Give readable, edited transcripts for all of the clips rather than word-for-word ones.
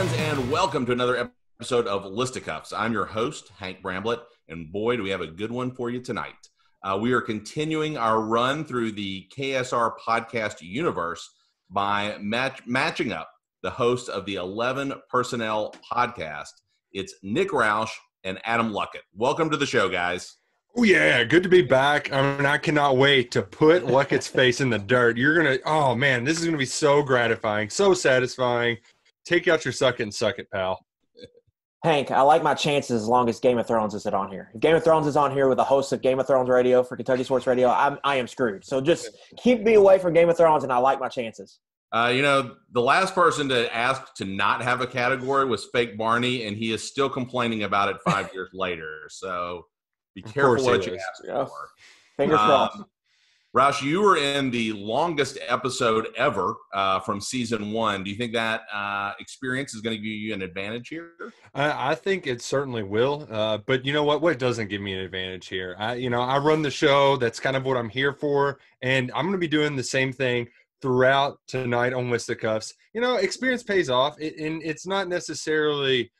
friends, and welcome to another episode of Listicuffs. I'm your host, Hank Bramblett, and boy, do we have a good one for you tonight. We are continuing our run through the KSR Podcast Universe by matching up the hosts of the 11 Personnel Podcast. It's Nick Roush and Adam Luckett. Welcome to the show, guys. Oh, yeah, good to be back. I mean, I cannot wait to put Luckett's face in the dirt. Oh, man, this is going to be so gratifying, so satisfying. Take out your suck it and suck it, pal. Hank, I like my chances as long as Game of Thrones isn't on here. If Game of Thrones is on here with a host of Game of Thrones radio for Kentucky Sports Radio, I am screwed. So just keep me away from Game of Thrones, and I like my chances. The last person to ask to not have a category was Fake Barney, and he is still complaining about it 5 years later. So be careful what you ask for. Fingers crossed. Roush, you were in the longest episode ever from season 1. Do you think that experience is going to give you an advantage here? I think it certainly will. But you know what? What doesn't give me an advantage here? I run the show. That's kind of what I'm here for. And I'm going to be doing the same thing throughout tonight on Listicuffs. Experience pays off. And it's not necessarily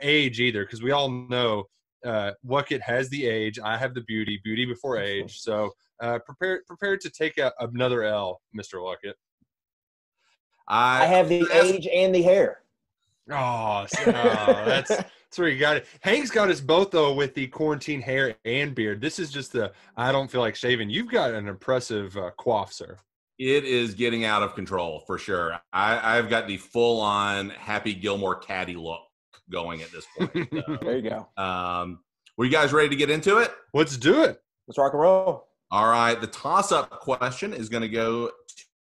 age either, because we all know Luckett has the age. I have the beauty before age. So prepared to take another L, Mr. Luckett. I have the age and the hair. That's where you got it. Hank's got us both, though, with the quarantine hair and beard. This is just I don't feel like shaving. You've got an impressive coif, sir. It is getting out of control, for sure. I've got the full-on Happy Gilmore caddy look going at this point. So, there you go. Were you guys ready to get into it? Let's do it. Let's rock and roll. All right. The toss-up question is going to go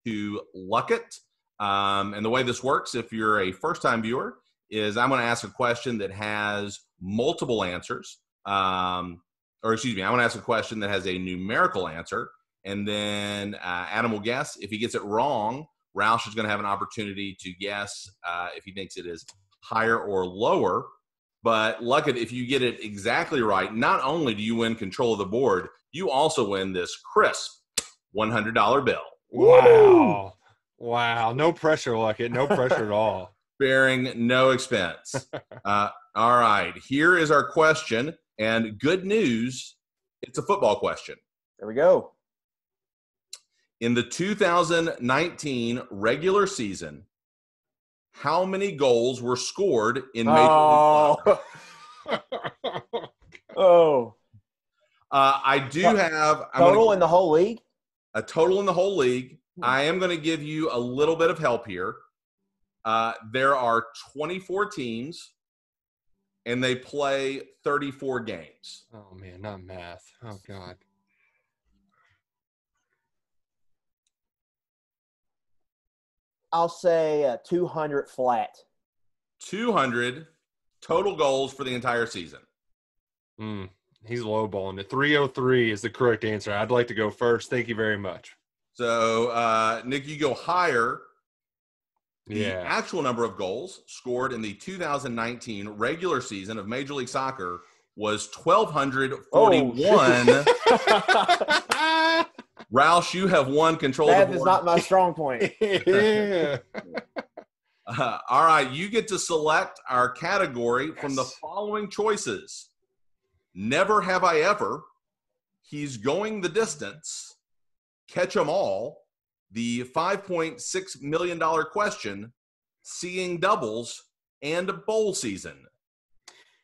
to Luckett. And the way this works, if you're a first-time viewer, is I'm going to ask a question that has multiple answers. I'm going to ask a question that has a numerical answer. And then Adam will guess. If he gets it wrong, Roush is going to have an opportunity to guess if he thinks it is higher or lower. But Luckett, if you get it exactly right, not only do you win control of the board, you also win this crisp $100 bill. Wow. No pressure, Luckett. No pressure at all. Bearing no expense. All right. Here is our question. And good news, it's a football question. There we go. In the 2019 regular season, how many goals were scored in Major League Soccer? I do have total in the whole league. A total in the whole league. I am going to give you a little bit of help here. There are 24 teams, and they play 34 games. Oh man, not math. Oh God. I'll say 200 flat. 200 total goals for the entire season. He's lowballing it. 303 is the correct answer. I'd like to go first. Thank you very much. So, Nick, you go higher. The actual number of goals scored in the 2019 regular season of Major League Soccer was 1,241. Roush, you have won control of the board. That is not my strong point. All right, you get to select our category from the following choices. Never Have I Ever, He's Going the Distance, Catch 'em All, the $5.6 million question, Seeing Doubles, and Bowl Season.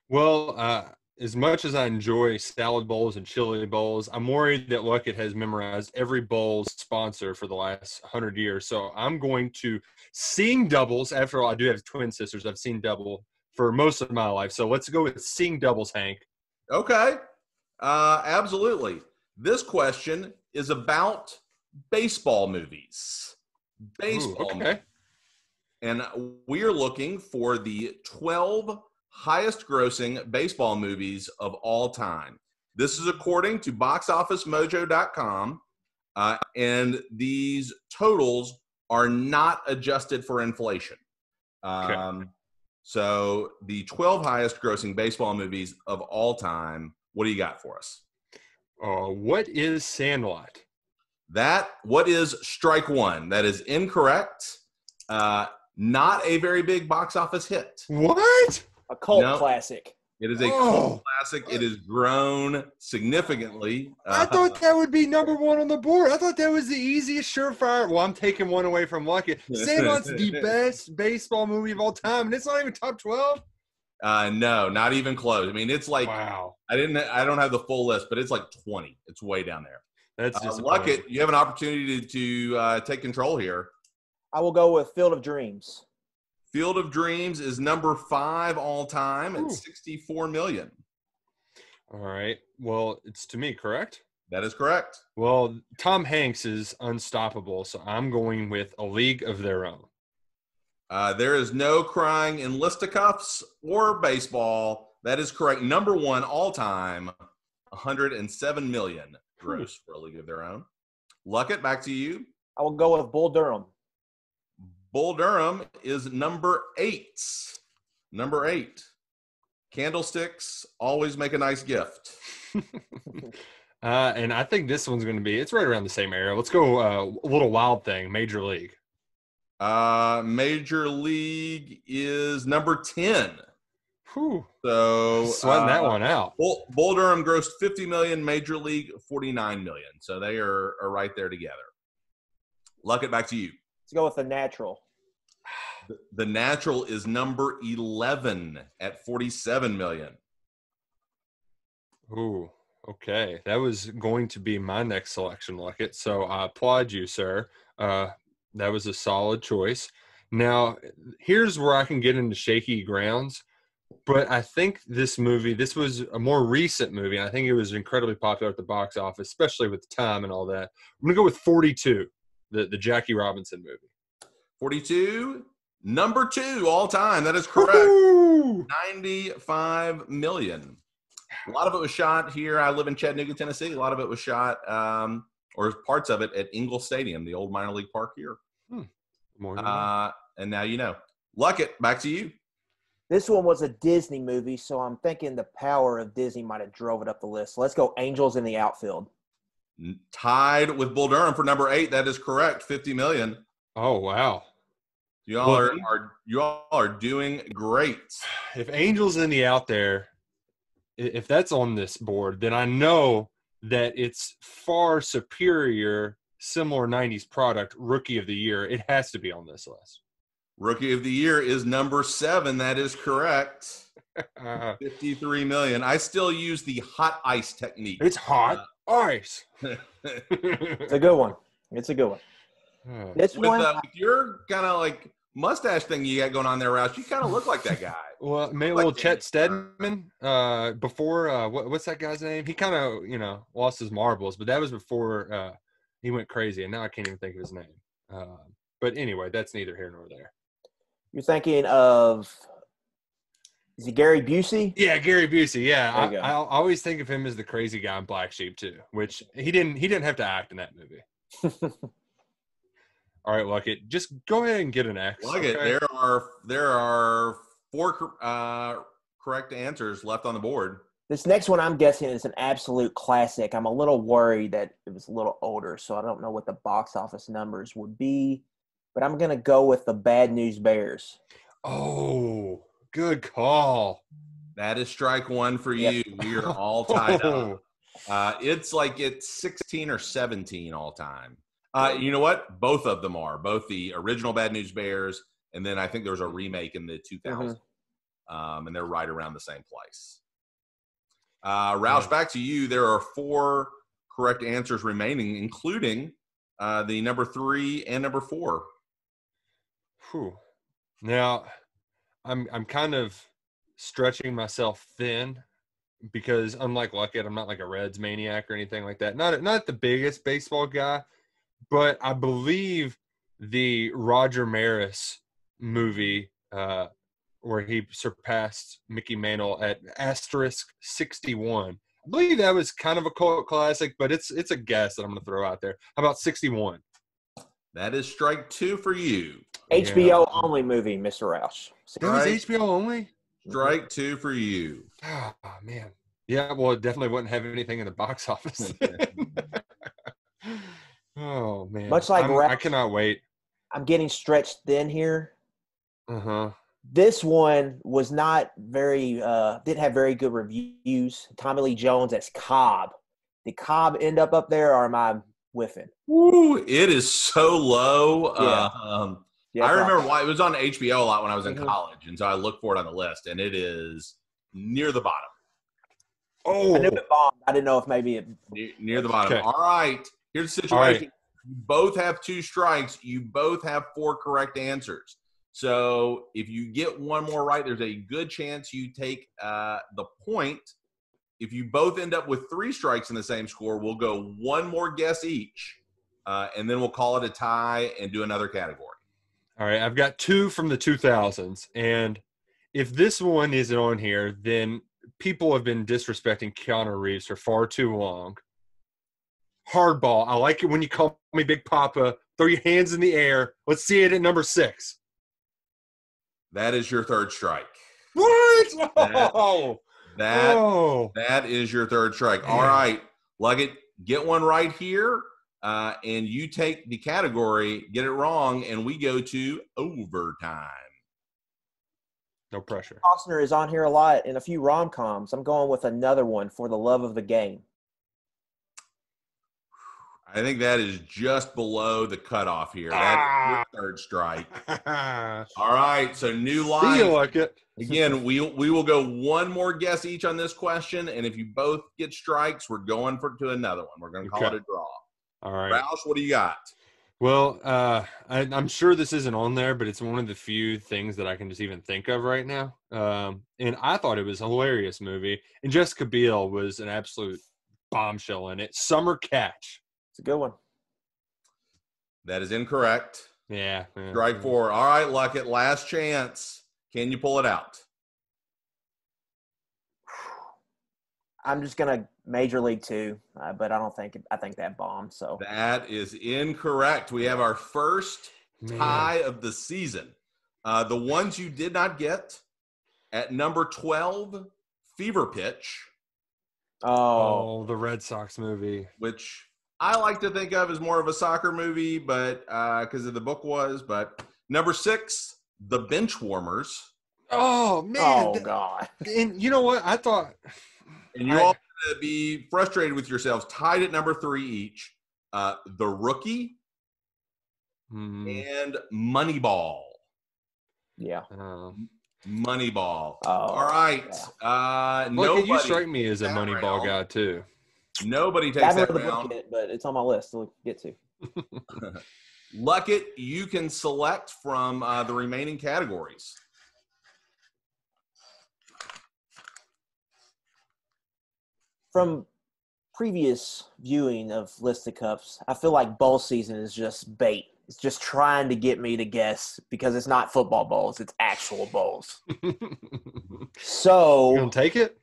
Well, as much as I enjoy salad bowls and chili bowls, I'm worried that Luckett has memorized every bowl's sponsor for the last 100 years. So I'm going to Seeing Doubles. After all, I do have twin sisters. I've seen double for most of my life. So let's go with Seeing Doubles, Hank. Okay. Absolutely. This question is about baseball movies. Movies. And we are looking for the 12 highest grossing baseball movies of all time. This is according to boxofficemojo.com, and these totals are not adjusted for inflation. So the 12 highest grossing baseball movies of all time, what do you got for us? What is Sandlot? What is strike one? That is incorrect. Not a very big box office hit. What? A cult classic. It is a cult classic. It has grown significantly. I thought that would be number one on the board. I thought that was the easiest surefire. Well, I'm taking one away from Luckett. Sandlot's the best baseball movie of all time, and it's not even top 12. No, not even close. I mean, it's like wow. I don't have the full list, but it's like 20. It's way down there. That's Luckett, you have an opportunity to take control here. I will go with Field of Dreams. Field of Dreams is number 5 all time at 64 million. All right. Well, it's to me, correct? That is correct. Well, Tom Hanks is unstoppable, so I'm going with A League of Their Own. There is no crying in Listicuffs or baseball. That is correct. Number 1 all time, 107 million gross for A League of Their Own. Luckett, back to you. I will go with Bull Durham. Bull Durham is number 8. Number 8. Candlesticks always make a nice gift. And I think this one's going to be, it's right around the same era. Let's go a little wild thing, Major League. Major League is number 10. Whew. So sweating that one out. Bull Durham grossed 50 million, Major League 49 million. So they are right there together. Luckett, back to you. Let's go with The Natural. The Natural is number 11 at 47 million. Ooh, okay. That was going to be my next selection, Luckett. So I applaud you, sir. That was a solid choice. Now, here's where I can get into shaky grounds. But I think this was a more recent movie, and I think it was incredibly popular at the box office, especially with the time and all that. I'm going to go with 42, the Jackie Robinson movie. 42, number 2 all time. That is correct. Woo-hoo! 95 million. A lot of it was shot here. I live in Chattanooga, Tennessee. A lot of it was shot, or parts of it, at Ingalls Stadium, the old minor league park here. More than and now you know. Luckett, back to you. This one was a Disney movie, so I'm thinking the power of Disney might have drove it up the list. So let's go Angels in the Outfield. Tied with Bull Durham for number 8. That is correct. 50 million. Oh, wow. You all are doing great. If Angels in the Out there, if that's on this board, then I know that it's far superior, similar 90s product, Rookie of the Year. It has to be on this list. Rookie of the Year is number 7. That is correct. 53 million. I still use the hot ice technique. It's hot ice. It's a good one. It's a good one. This with, one, with your kind of like mustache thing you got going on there, Roush, you kind of look like that guy. Well, maybe a little Chet Steadman. Before what's that guy's name? He kind of lost his marbles, but that was before he went crazy, and now I can't even think of his name. But anyway, that's neither here nor there. you're thinking of is it Gary Busey? Yeah, Gary Busey. Yeah, I always think of him as the crazy guy in Black Sheep too, which he didn't have to act in that movie. All right, Luckett, just go ahead and get an X. Luckett, okay? There are 4 correct answers left on the board. This next one I'm guessing is an absolute classic. I'm a little worried that it was a little older, so I don't know what the box office numbers would be, but I'm going to go with the Bad News Bears. Oh, good call. That is strike 1 for you. Yep. We are all tied up. It's 16 or 17 all time. You know what? Both of them are. Both the original Bad News Bears, and then I think there was a remake in the 2000s. And they're right around the same place. Roush, back to you. There are 4 correct answers remaining, including the number 3 and number 4. Whew. Now, I'm kind of stretching myself thin because unlike Luckett, I'm not like a Reds maniac or anything like that. Not the biggest baseball guy, but I believe the Roger Maris movie where he surpassed Mickey Mantle at *61. I believe that was kind of a cult classic, but it's a guess that I'm going to throw out there. How about 61? That is strike 2 for you. HBO only movie, Mr. Roush. That was HBO only? Strike 2 for you. Oh, man. Yeah, well, it definitely wouldn't have anything in the box office. Oh, man. Much like I cannot wait. I'm getting stretched thin here. Uh-huh. This one was not very didn't have very good reviews. Tommy Lee Jones as Cobb. Did Cobb end up there, or am I whiffing? Woo, it is so low. Yeah. Yeah, I remember why it was on HBO a lot when I was in college, and so I looked for it on the list, and it is near the bottom. I knew it bombed. I didn't know if maybe it near the bottom. Okay. All right, here's the situation. Right. You both have 2 strikes. You both have 4 correct answers. So if you get one more right, there's a good chance you take the point. If you both end up with 3 strikes in the same score, we'll go one more guess each, and then we'll call it a tie and do another category. All right, I've got 2 from the 2000s, and if this one isn't on here, then people have been disrespecting Keanu Reeves for far too long. Hardball. I like it when you call me Big Papa. Throw your hands in the air. Let's see it at number 6. That is your 3rd strike. What? Oh. That is your 3rd strike. All right, Luckett, get one right here, and you take the category, get it wrong, and we go to overtime. No pressure. Costner is on here a lot in a few rom-coms. I'm going with another one, For the Love of the Game. I think that is just below the cutoff here. That's your 3rd strike. All right, so new line. Feel like it. Again, we will go one more guess each on this question, and if you both get strikes, we're going to another one. We're going to call it a draw. All right. Roush, what do you got? Well, I'm sure this isn't on there, but it's one of the few things that I can just even think of right now. And I thought it was a hilarious movie. And Jessica Biel was an absolute bombshell in it. Summer Catch. It's a good one. That is incorrect. Yeah. Strike 4. All right, Luckett, last chance. Can you pull it out? I'm just gonna Major League 2, but I think that bombed. So that is incorrect. We have our first tie of the season. The ones you did not get at number 12, Fever Pitch. Oh, the Red Sox movie, which I like to think of as more of a soccer movie, but because of the book was. But number 6, The Benchwarmers. Oh man! Oh God! And you know what? I thought. And you're all going to be frustrated with yourselves. Tied at number 3 each. The Rookie and Moneyball. Yeah. Moneyball. Oh, all right. Yeah. Look, you strike me as a Moneyball guy too. Nobody takes that round. But it's on my list to get to. Luckett, you can select from the remaining categories. From previous viewing of Listicuffs, I feel like bowl season is just bait. It's just trying to get me to guess because it's not football bowls. It's actual bowls. So you gonna take it?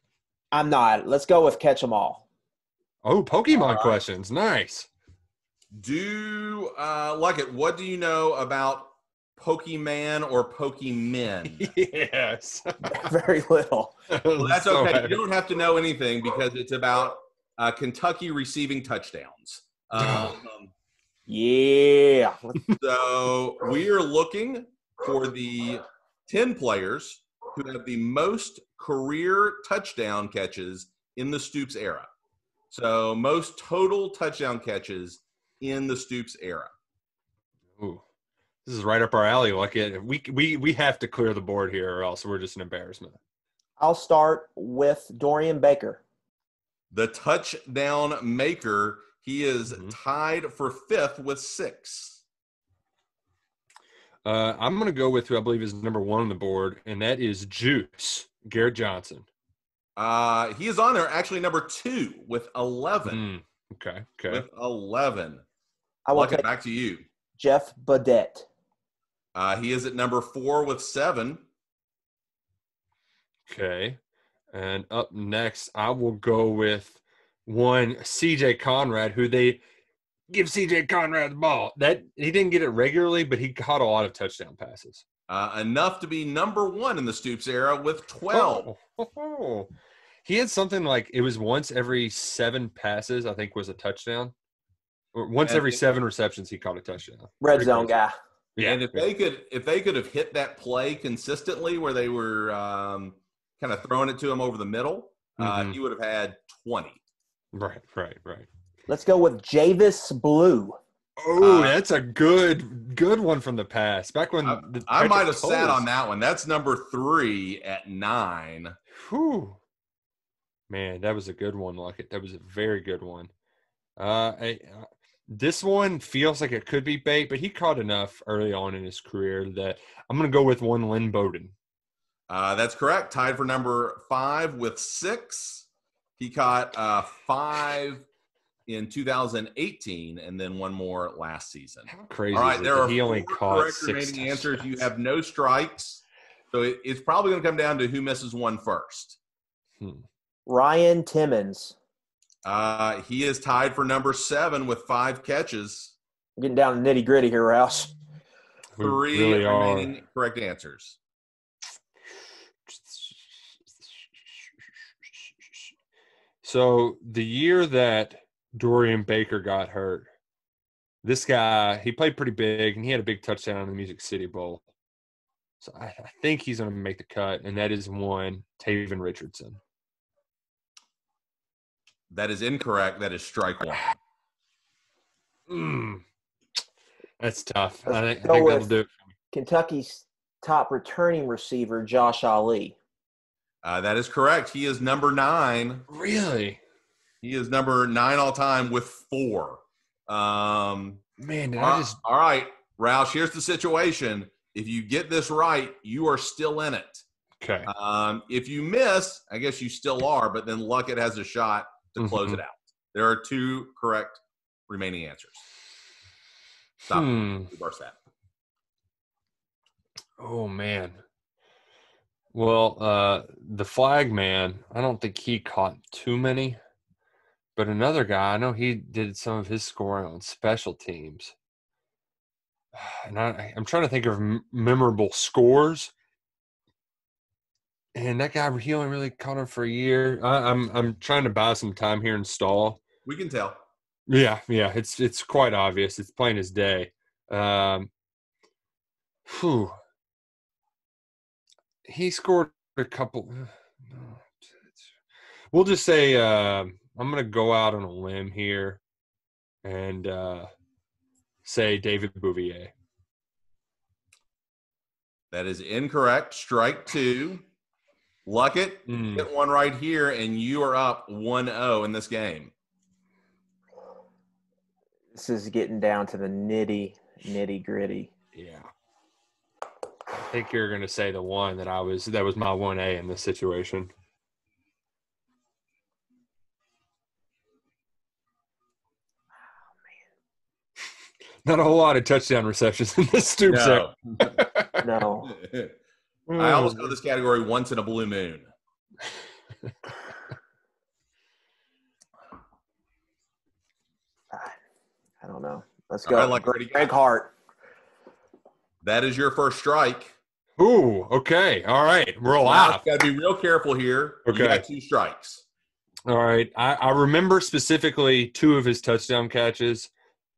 I'm not. Let's go with Catch 'em All. Oh, Pokemon questions. Nice. Luckett, what do you know about Pokemon or Pokemen? Yes. Very little. Well, that's okay. You don't have to know anything because it's about Kentucky receiving touchdowns. Yeah. So we are looking for the 10 players who have the most career touchdown catches in the Stoops era. So most total touchdown catches in the Stoops era. Ooh. This is right up our alley. Like we have to clear the board here or else we're just an embarrassment. I'll start with Dorian Baker. The touchdown maker. He is tied for 5th with 6. I'm going to go with who I believe is number 1 on the board, and that is Juice, Garrett Johnson. He is on there, actually number 2 with 11. Okay. With 11. I will take back to you. Jeff Badette. He is at number 4 with 7. Okay. And up next, I will go with one CJ Conrad, who they give CJ Conrad the ball. That he didn't get it regularly, but he caught a lot of touchdown passes. Enough to be number 1 in the Stoops era with 12. He had something like it was once every 7 passes, I think, was a touchdown. Or once every 7 receptions, he caught a touchdown. Red zone guy. Yeah. And if they could have hit that play consistently where they were kind of throwing it to him over the middle, he would have had 20. Right. Let's go with Javis Blue. Oh, that's a good one from the past. Back when I might have sat on that one. That's number 3 at 9. Whew. Man, that was a good one, Luckett. That was a very good one. This one feels like it could be bait, but he caught enough early on in his career that I'm going to go with one Lynn Bowden. That's correct. Tied for number 5 with 6. He caught 5 in 2018 and then one more last season. How crazy All right, is it there that are he only 4 caught correct 6 remaining answers. touchdowns? You have no strikes. So it's probably going to come down to who misses one first. Ryan Timmons. He is tied for number 7 with 5 catches. We're getting down to nitty gritty here, Roush. 3 really remaining correct answers. So the year that Dorian Baker got hurt, this guy, he played pretty big, and he had a big touchdown in the Music City Bowl. So I think he's going to make the cut, and that is one Taven Richardson. That is incorrect. That is strike 1. That's tough. I think Go that'll with do it. Kentucky's top returning receiver, Josh Ali. That is correct. He is number 9. Really? He is number 9 all time with 4. Man, did all right, Roush, here's the situation. If you get this right, you are still in it. Okay. If you miss, I guess you still are, but then Luckett has a shot to close it out. There are 2 correct remaining answers. Stop. Reverse that. Oh, man. Well, the flag man, I don't think he caught too many. But another guy, I know he did some of his scoring on special teams. And I'm trying to think of memorable scores. And that guy, he only really caught him for a year. I'm trying to buy some time here and stall. We can tell. Yeah, it's quite obvious. It's plain as day. He scored a couple. We'll just say I'm going to go out on a limb here and say David Bouvier. That is incorrect. Strike 2. Luckett, get one right here, and you are up 1-0 in this game. This is getting down to the nitty gritty. Yeah. I think you're going to say the one that was my 1A in this situation. Not a whole lot of touchdown receptions in this Stoops. No. No. I almost call this category once in a blue moon. I don't know. Let's go. Greg Hart. That is your first strike. Ooh, okay. All right. We're alive. Got to be real careful here. Okay. You got 2 strikes. All right. I remember specifically 2 of his touchdown catches.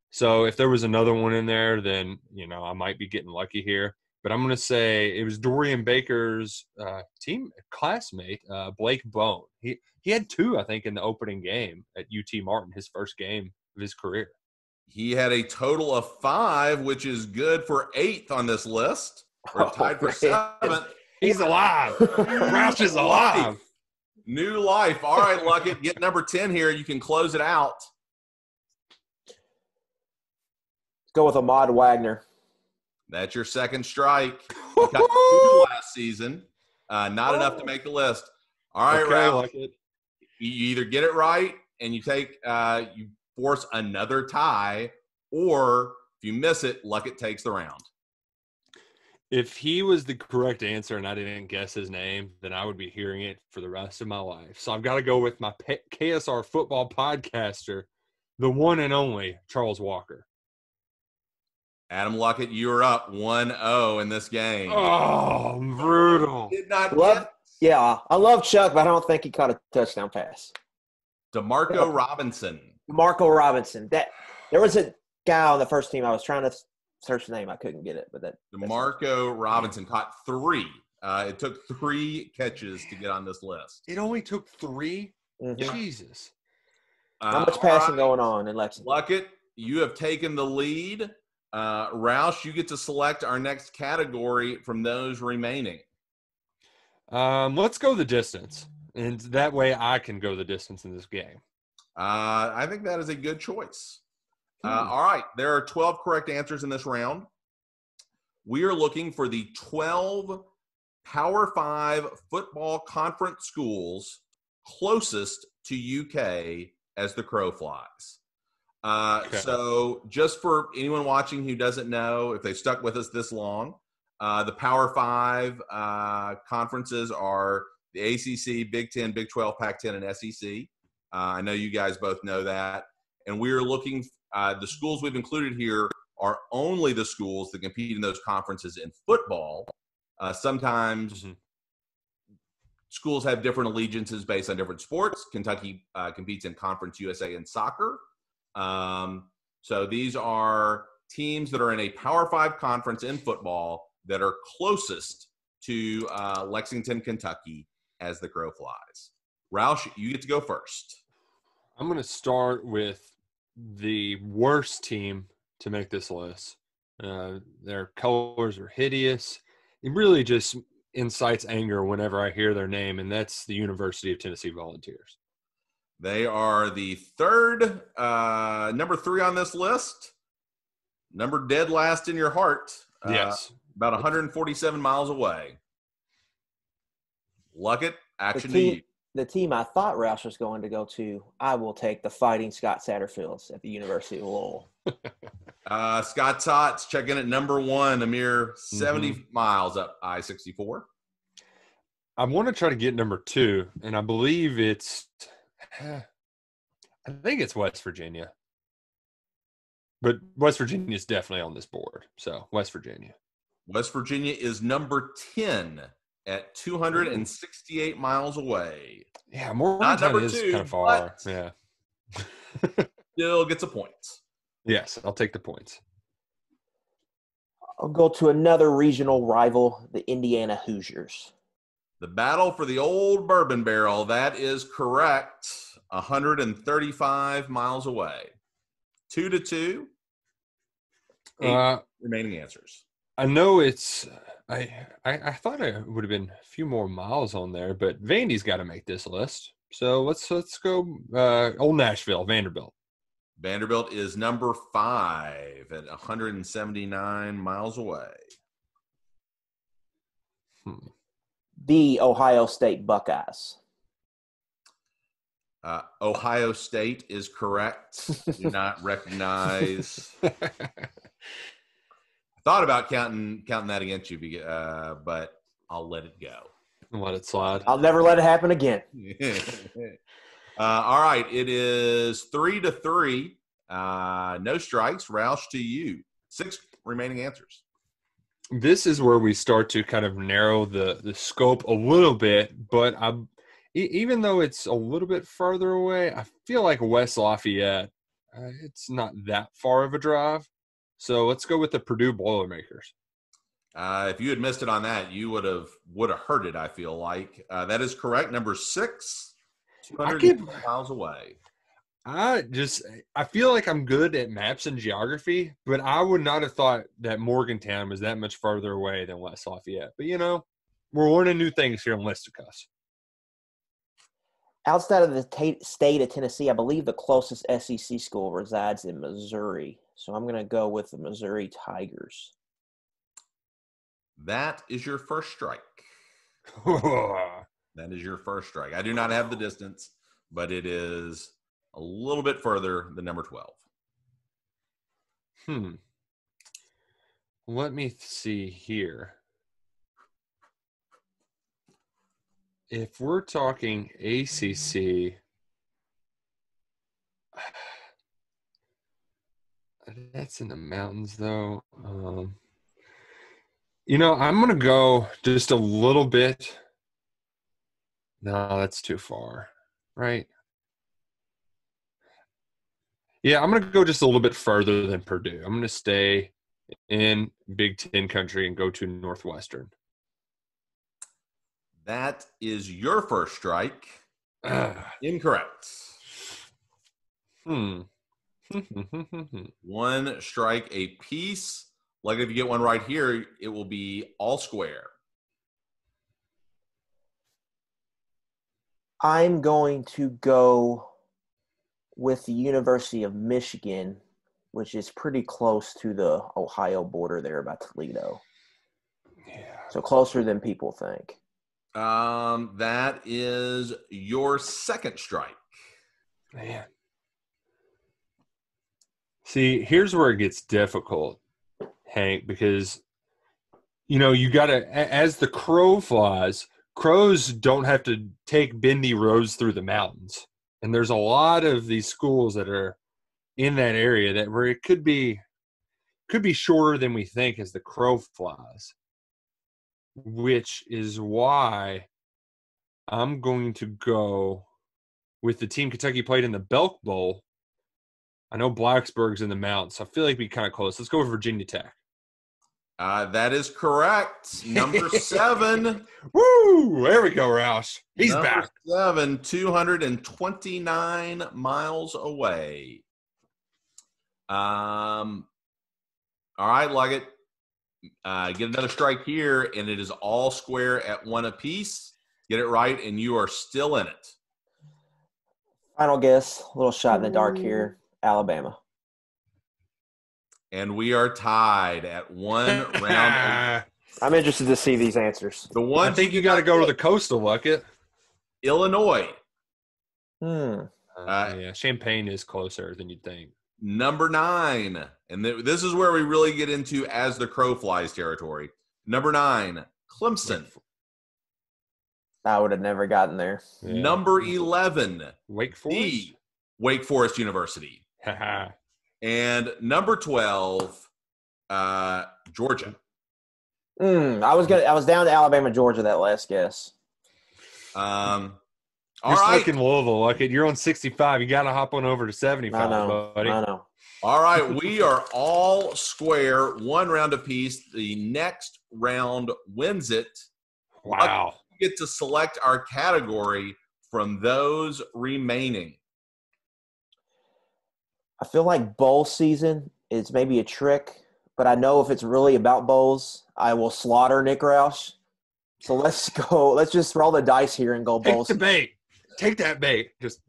So if there was another one in there, then, I might be getting lucky here. But I'm going to say it was Dorian Baker's team classmate, Blake Bone. He had 2, I think, in the opening game at UT Martin, his first game of his career. He had a total of 5, which is good for 8th on this list. We're tied for 7th. He's alive. Roush is alive. New life. All right, Luckett, get number 10 here. You can close it out. Let's go with Ahmad Wagner. That's your second strike. You got 2 last season. Not enough to make the list. All right, Ralph. You either get it right and you take you force another tie, or if you miss it, Luckett takes the round. If he was the correct answer and I didn't guess his name, then I would be hearing it for the rest of my life. So I've got to go with my KSR football podcaster, the one and only Charles Walker. Adam Luckett, you are up 1-0 in this game. Oh, brutal. Did not Yeah, I love Chuck, but I don't think he caught a touchdown pass. DeMarco Robinson. Marco Robinson. There was a guy on the first team I was trying to search the name. I couldn't get it, but that's DeMarco Robinson caught 3. It took 3 catches to get on this list. It only took 3? Mm-hmm. Jesus. Not much passing going on in Lexington. Luckett, you have taken the lead. Roush, you get to select our next category from those remaining. Let's go the distance, and that way I can go the distance in this game. I think that is a good choice. All right, there are 12 correct answers in this round. We are looking for the 12 Power 5 football conference schools closest to UK as the crow flies. Okay. So just for anyone watching who doesn't know, if they've stuck with us this long, the Power 5 conferences are the ACC, Big 10, Big 12, Pac-10, and SEC. I know you guys both know that. And we are looking the schools we've included here are only the schools that compete in those conferences in football. Sometimes schools have different allegiances based on different sports. Kentucky competes in Conference USA in soccer. So these are teams that are in a Power 5 conference in football that are closest to Lexington, Kentucky as the crow flies. Roush, you get to go first. I'm going to start with the worst team to make this list. Their colors are hideous. It really just incites anger whenever I hear their name, and that's the University of Tennessee Volunteers. They are the third, number 3 on this list. Number dead last in your heart. Yes. About 147 miles away. Luckett, action to you. The team I thought Roush was going to go to, I will take the Fighting Scott Satterfields at the University of Lowell. Scott Tots checking at number 1, a mere 70 miles up I-64. I want to try to get number 2, and I believe I think it's West Virginia. But West Virginia is definitely on this board, so West Virginia. West Virginia is number 10 at 268 miles away. Yeah, Morgantown is kind of far. Yeah. Still gets a point. Yes, I'll take the points. I'll go to another regional rival, the Indiana Hoosiers. The battle for the old bourbon barrel, that is correct. 135 miles away. 2-2. 8 remaining answers. I know it's I thought it would have been a few more miles on there, but Vandy's got to make this list. So let's go Old Nashville, Vanderbilt. Vanderbilt is number 5 at 179 miles away. The Ohio State Buckeyes. Ohio State is correct. Do not recognize. Thought about counting that against you, but I'll let it go. Let it slide. I'll never let it happen again. All right, it is 3-3. No strikes. Roush to you. 6 remaining answers. This is where we start to kind of narrow the scope a little bit, but even though it's a little bit farther away, I feel like West Lafayette, it's not that far of a drive. So let's go with the Purdue Boilermakers. If you had missed it on that, you would have heard it, I feel like. That is correct. Number 6, 200 miles away. I feel like I'm good at maps and geography, but I would not have thought that Morgantown was that much farther away than West Lafayette. But, we're learning new things here in Listicuffs. Outside of the state of Tennessee, I believe the closest SEC school resides in Missouri. So I'm going to go with the Missouri Tigers. That is your first strike. That is your first strike. I do not have the distance, but it is a little bit further than number 12. Let me see here. If we're talking ACC, that's in the mountains, though. I'm going to go just a little bit. No, that's too far, right? Yeah, I'm going to go just a little bit further than Purdue. I'm going to stay in Big Ten country and go to Northwestern. That is your first strike. Incorrect. One strike apiece. Like if you get one right here, it will be all square. I'm going to go with the University of Michigan, which is pretty close to the Ohio border there by Toledo. Yeah. So closer than people think. That is your second strike. Man. See, here's where it gets difficult, Hank, because, you got to, as the crow flies, crows don't have to take bendy roads through the mountains. And there's a lot of these schools that are in that area that where it could be shorter than we think as the crow flies, which is why I'm going to go with the team Kentucky played in the Belk Bowl. I know Blacksburg's in the mountains, so I feel like it'd be kind of close. Let's go with Virginia Tech. That is correct. Number 7. Woo! There we go, Roush. He's back. 7, 229 miles away. All right, Luckett. Get another strike here, and it is all square at one apiece. Get it right, and you are still in it. Final guess, a little shot in the dark here, Alabama. And we are tied at one round. I'm interested to see these answers. I think you got to go to the coastal, Luckett. Illinois. Yeah, Champaign is closer than you'd think. Number 9. And this is where we really get into as the crow flies territory. Number 9, Clemson. I would have never gotten there. Yeah. Number 11, Wake Forest. Wake Forest University. And number 12, Georgia. I was down to Alabama, Georgia that last guess. You're stuck in Louisville, Luckett. You're on 65. You got to hop on over to 75, buddy. I know. All right, we are all square, one round apiece. The next round wins it. Wow. We get to select our category from those remaining. I feel like bowl season is maybe a trick, but I know if it's really about bowls, I will slaughter Nick Roush. So let's go. Let's just roll the dice here and go bowl season. Take that bait. Just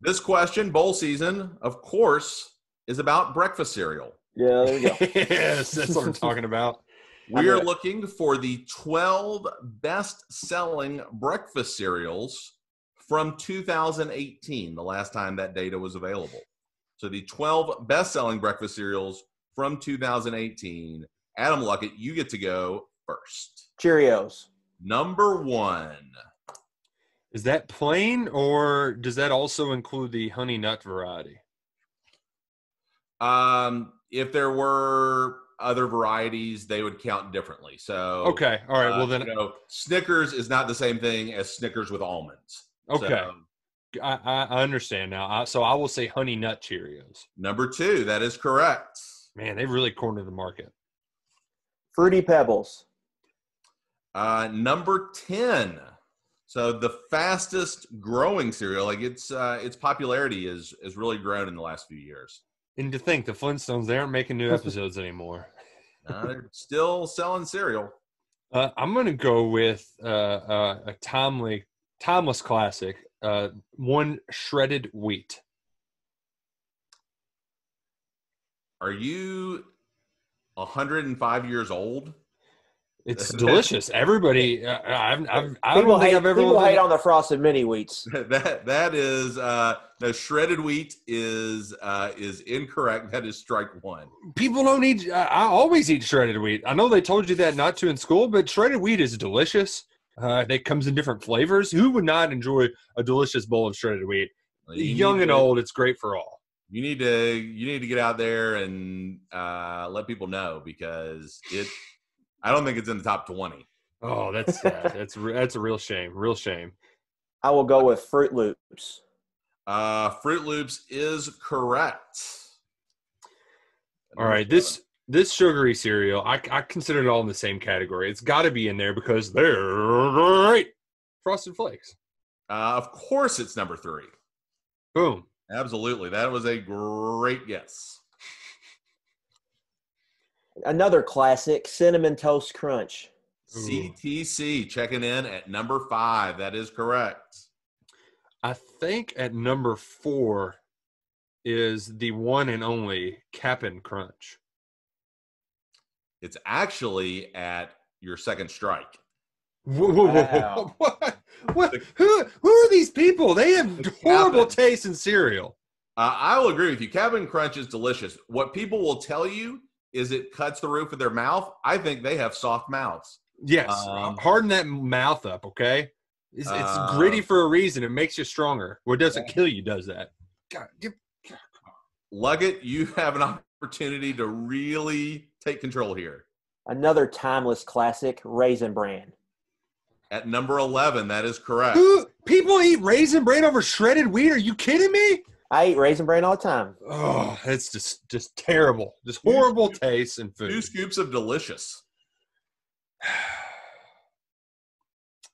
This question, bowl season, of course, is about breakfast cereal. Yeah, there you go. Yes, that's what I'm talking about. We are looking for the 12 best-selling breakfast cereals from 2018, the last time that data was available. So the 12 best-selling breakfast cereals from 2018. Adam Luckett, you get to go first. Cheerios. Number 1. Is that plain, or does that also include the honey nut variety? If there were other varieties, they would count differently. So okay, all right. Well, then Snickers is not the same thing as Snickers with almonds. Okay, so, I understand now. So I will say honey nut Cheerios. Number 2, that is correct. Man, they really cornered the market. Fruity Pebbles. Number 10. So the fastest growing cereal, like its popularity is really grown in the last few years. And to think the Flintstones, they aren't making new episodes anymore. They're still selling cereal. I'm going to go with a timeless classic, one shredded wheat. Are you 105 years old? It's delicious. Everybody, I don't think I've ever. People hate on the frosted mini wheats. That is the shredded wheat is incorrect. That is strike 1. People don't eat. I always eat shredded wheat. I know they told you that not to in school, but shredded wheat is delicious. It comes in different flavors. Who would not enjoy a delicious bowl of shredded wheat? Young and old, it's great for all. You need to get out there and let people know, because I don't think it's in the top 20. Oh, that's sad. That's a real shame. Real shame. I will go with Fruit Loops. Fruit Loops is correct. All right, this sugary cereal, I consider it all in the same category. It's got to be in there because they're great. Frosted Flakes. Of course, it's number 3. Boom. Absolutely. That was a great guess. Another classic, Cinnamon Toast Crunch. CTC checking in at number 5. That is correct. I think at number 4 is the one and only Cap'n Crunch. It's actually at your second strike. Wow. What? Who are these people? They have horrible taste in cereal. I will agree with you. Cap'n Crunch is delicious. What people will tell you is it cuts the roof of their mouth. I think they have soft mouths. Yes. Harden that mouth up, okay? It's gritty for a reason. It makes you stronger. What doesn't kill you does that. God, Luckett, you have an opportunity to really take control here. Another timeless classic, Raisin Bran. At number 11, that is correct. People eat Raisin Bran over shredded wheat? Are you kidding me? I eat Raisin Bran all the time. Oh, it's just terrible. Just horrible taste in food. 2 scoops of delicious.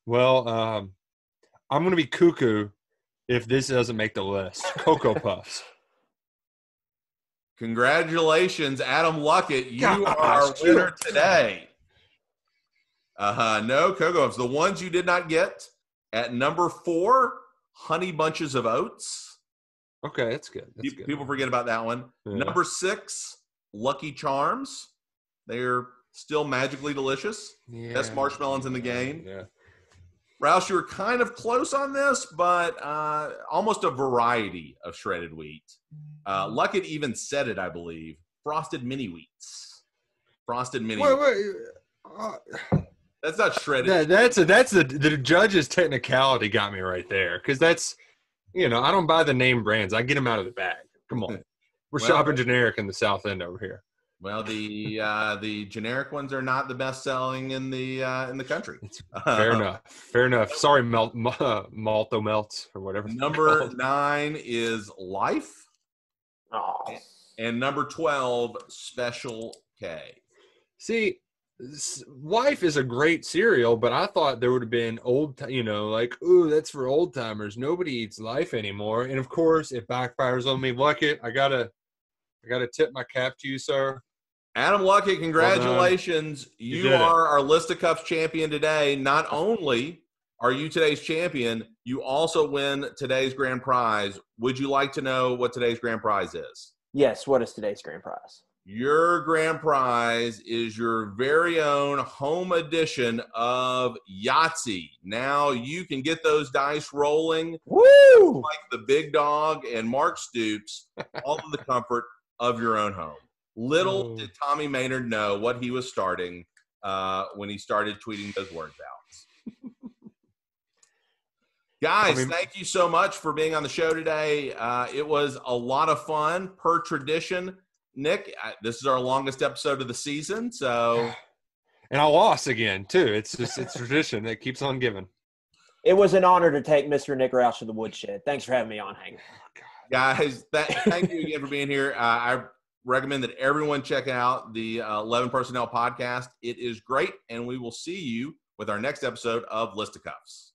Well, I'm going to be cuckoo if this doesn't make the list. Cocoa Puffs. Congratulations, Adam Luckett. You are our winner today. No, Cocoa Puffs. The ones you did not get at number 4, Honey Bunches of Oats. Okay, that's good. People forget about that one. Yeah. Number 6, Lucky Charms. They're still magically delicious. Yeah. Best marshmallows in the game. Yeah. Roush, you were kind of close on this, but almost a variety of shredded wheat. Luckett even said it, I believe. Frosted Mini Wheats. Frosted Mini Wheats. That's not shredded. That's the judge's technicality got me right there. Because that's, I don't buy the name brands. I get them out of the bag. Come on. We're shopping generic in the South End over here. Well, the generic ones are not the best selling in the country. Fair enough. Sorry, Malto Melts or whatever. Number 9 is Life. Oh. And number 12, Special K. See, Life is a great cereal, but I thought there would have been that's for old timers. Nobody eats Life anymore, and of course, it backfires on me. Luckett, I gotta tip my cap to you, sir. Adam Luckett, congratulations. You are our Listicuffs champion today. Not only are you today's champion, you also win today's grand prize. Would you like to know what today's grand prize is? Yes, what is today's grand prize? Your grand prize is your very own home edition of Yahtzee. Now you can get those dice rolling. Woo! Like the big dog and Mark Stoops, all in the comfort of your own home. Little did Tommy Maynard know what he was starting when he started tweeting those words out. Guys, thank you so much for being on the show today. It was a lot of fun. Per tradition, Nick, this is our longest episode of the season, so. And I lost again, too. It's tradition that keeps on giving. It was an honor to take Mr. Nick Roush to the woodshed. Thanks for having me on, Hank. Guys, thank you again for being here. I recommend that everyone check out the 11 Personnel podcast. It is great, and we will see you with our next episode of Listicuffs.